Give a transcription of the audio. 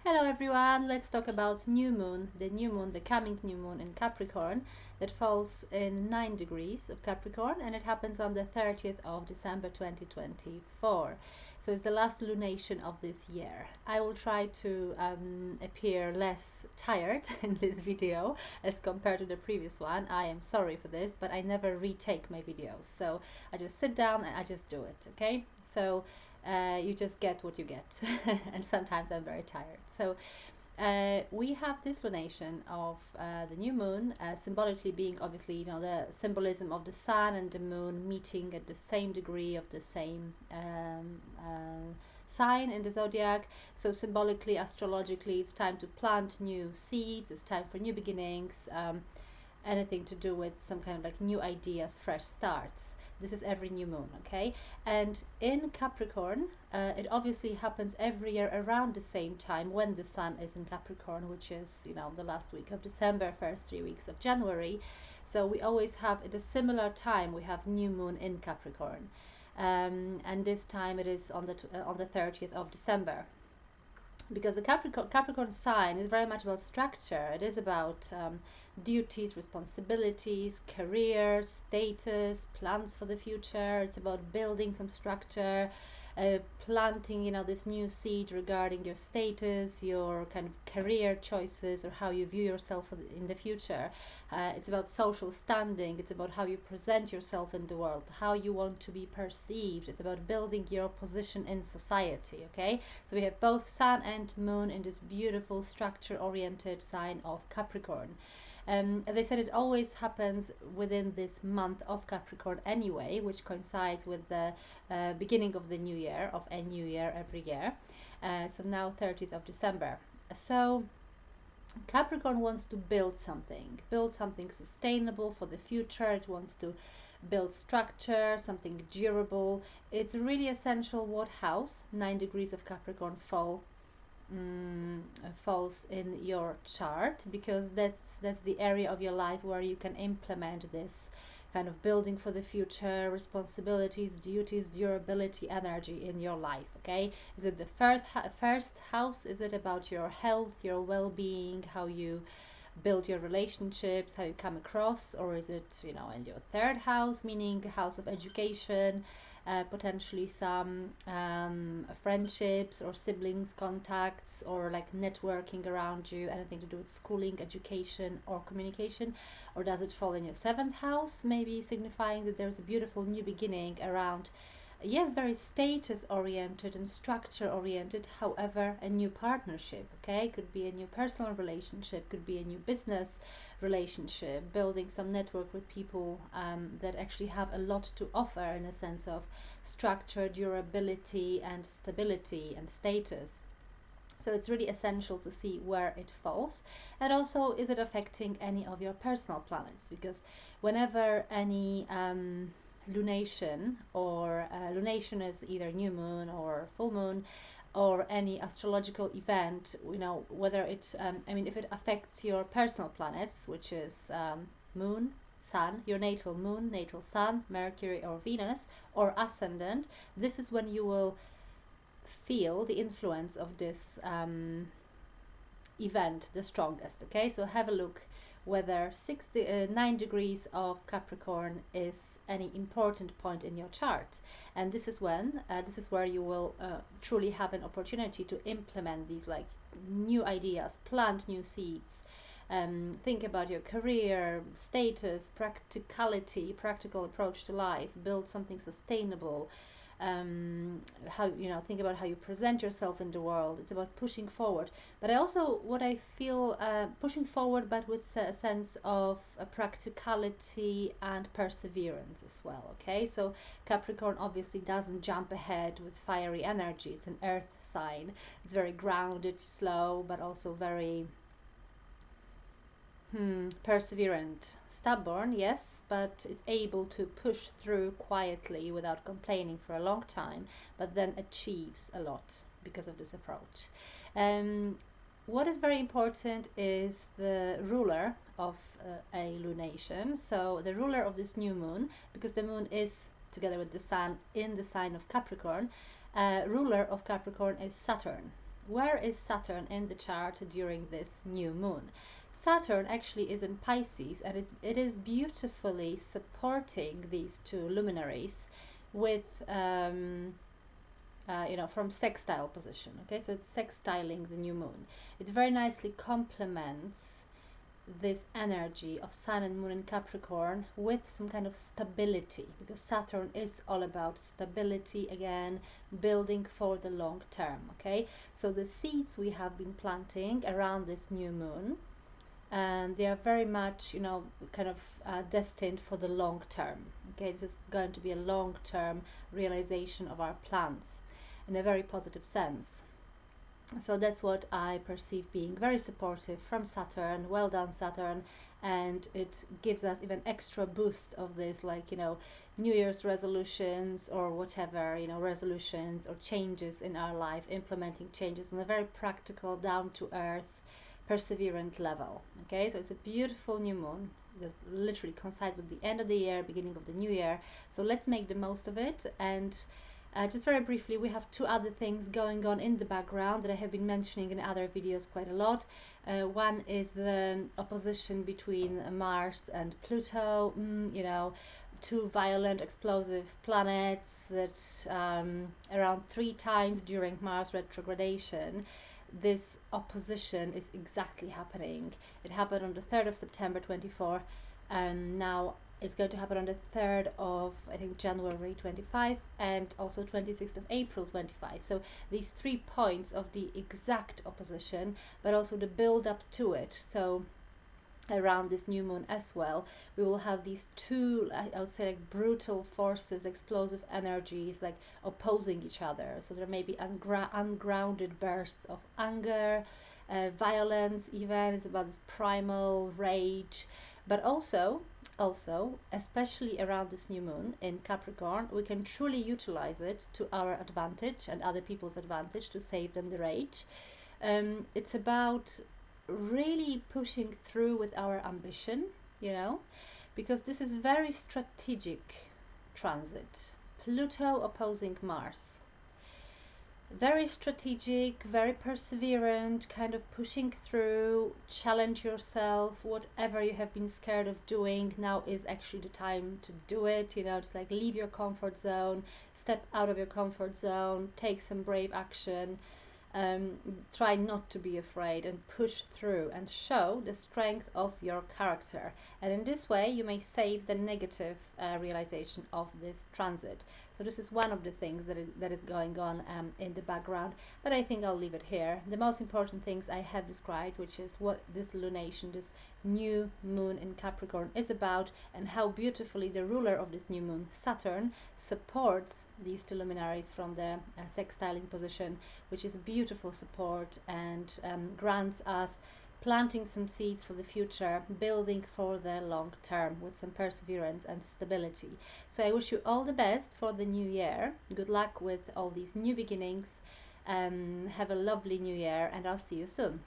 Hello everyone, let's talk about new moon, the coming new moon in Capricorn that falls in 9 degrees of Capricorn, and it happens on the 30th of December 2024. So it's the last lunation of this year. I will try to appear less tired in this video as compared to the previous one. I am sorry for this, but I never retake my videos. So I just sit down and I just do it, okay? So you just get what you get, and sometimes I'm very tired. So we have this lunation of the new moon, symbolically being obviously, the symbolism of the sun and the moon meeting at the same degree of the same sign in the zodiac. So symbolically, astrologically, it's time to plant new seeds. It's time for new beginnings. Anything to do with some kind of like new ideas, fresh starts. This is every new moon, okay? And in Capricorn, it obviously happens every year around the same time when the sun is in Capricorn, which is, the last week of December, first 3 weeks of January. So we always have at a similar time, we have new moon in Capricorn. And this time it is on the 30th of December. Because the Capricorn sign is very much about structure. It is about duties, responsibilities, career, status, plans for the future. It's about building some structure, planting, this new seed regarding your status, your kind of career choices, or how you view yourself in the future. It's about social standing. It's about how you present yourself in the world, how you want to be perceived. It's about building your position in society, okay? So we have both sun and moon in this beautiful structure-oriented sign of Capricorn. As I said, it always happens within this month of Capricorn anyway, which coincides with the beginning of the new year, of a new year every year. So now 30th of December. So Capricorn wants to build something sustainable for the future. It wants to build structure, something durable. It's really essential what house 9 degrees of Capricorn falls in your chart, because that's the area of your life where you can implement this kind of building for the future, responsibilities, duties, durability, energy in your life, okay? Is it the first house? Is it about your health, your well-being, how you build your relationships, how you come across? Or is it, in your third house, meaning a house of education, potentially some friendships or siblings contacts, or like networking around you, anything to do with schooling, education, or communication? Or does it fall in your seventh house, maybe signifying that there's a beautiful new beginning around, yes, very status oriented and structure oriented, however, a new partnership, okay? Could be a new personal relationship, could be a new business relationship, building some network with people that actually have a lot to offer in a sense of structure, durability, and stability and status. So it's really essential to see where it falls, and also, is it affecting any of your personal planets? Because whenever any lunation, or lunation is either new moon or full moon, or any astrological event, whether it if it affects your personal planets, which is moon, sun, your natal moon, natal sun, Mercury or Venus, or ascendant, this is when you will feel the influence of this event the strongest, okay? So have a look whether 9 degrees of Capricorn is any important point in your chart, and this is where you will truly have an opportunity to implement these like new ideas, plant new seeds. Think about your career, status, practical approach to life, build something sustainable. How think about how you present yourself in the world. It's about pushing forward, but what I feel, pushing forward, but with a sense of practicality and perseverance as well, okay? So Capricorn obviously doesn't jump ahead with fiery energy. It's an earth sign. It's very grounded, slow, but also very perseverant, stubborn, yes, but is able to push through quietly without complaining for a long time, but then achieves a lot because of this approach. What is very important is the ruler of a lunation. So the ruler of this new moon, because the moon is together with the sun in the sign of Capricorn, ruler of Capricorn is Saturn, Where is Saturn in the chart during this new moon? Saturn actually is in Pisces, and it is beautifully supporting these two luminaries with from sextile position. Okay, so it's sextiling the new moon. It very nicely complements this energy of Sun and Moon in Capricorn with some kind of stability, because Saturn is all about stability again, building for the long term. Okay, so the seeds we have been planting around this new moon, and they are very much destined for the long term. Okay, this is going to be a long term realization of our plans in a very positive sense. So that's what I perceive being very supportive from Saturn. Well done, Saturn. And it gives us even extra boost of this, New Year's resolutions or whatever, resolutions or changes in our life, implementing changes on a very practical, down to earth, perseverant level. Okay, so it's a beautiful new moon that literally coincides with the end of the year, beginning of the new year. So let's make the most of it. And just very briefly, we have two other things going on in the background that I have been mentioning in other videos quite a lot. One is the opposition between Mars and Pluto, two violent, explosive planets that around 3 times during Mars retrogradation, this opposition is exactly happening. It happened on the 3rd of September 24, and now it's going to happen on the 3rd of, I think, January 25, and also 26th of April 25. So these 3 points of the exact opposition, but also the build up to it. So around this new moon as well, we will have these two, I would say, brutal forces, explosive energies, opposing each other. So there may be ungrounded bursts of anger, violence even. It's about this primal rage, but also, especially around this new moon in Capricorn, we can truly utilize it to our advantage and other people's advantage to save them the rage. It's about really pushing through with our ambition, because this is very strategic transit. Pluto opposing Mars. Very strategic, very perseverant, kind of pushing through, challenge yourself, whatever you have been scared of doing, now is actually the time to do it, just leave your comfort zone, step out of your comfort zone, take some brave action. Try not to be afraid and push through and show the strength of your character. And in this way, you may save the negative realization of this transit. So this is one of the things that is going on in the background. But I think I'll leave it here. The most important things I have described, which is what this lunation, this new moon in Capricorn is about, and how beautifully the ruler of this new moon, Saturn, supports these two luminaries from the sextiling position, which is beautiful support and grants us planting some seeds for the future, building for the long term with some perseverance and stability. So I wish you all the best for the new year. Good luck with all these new beginnings. Have a lovely new year, and I'll see you soon.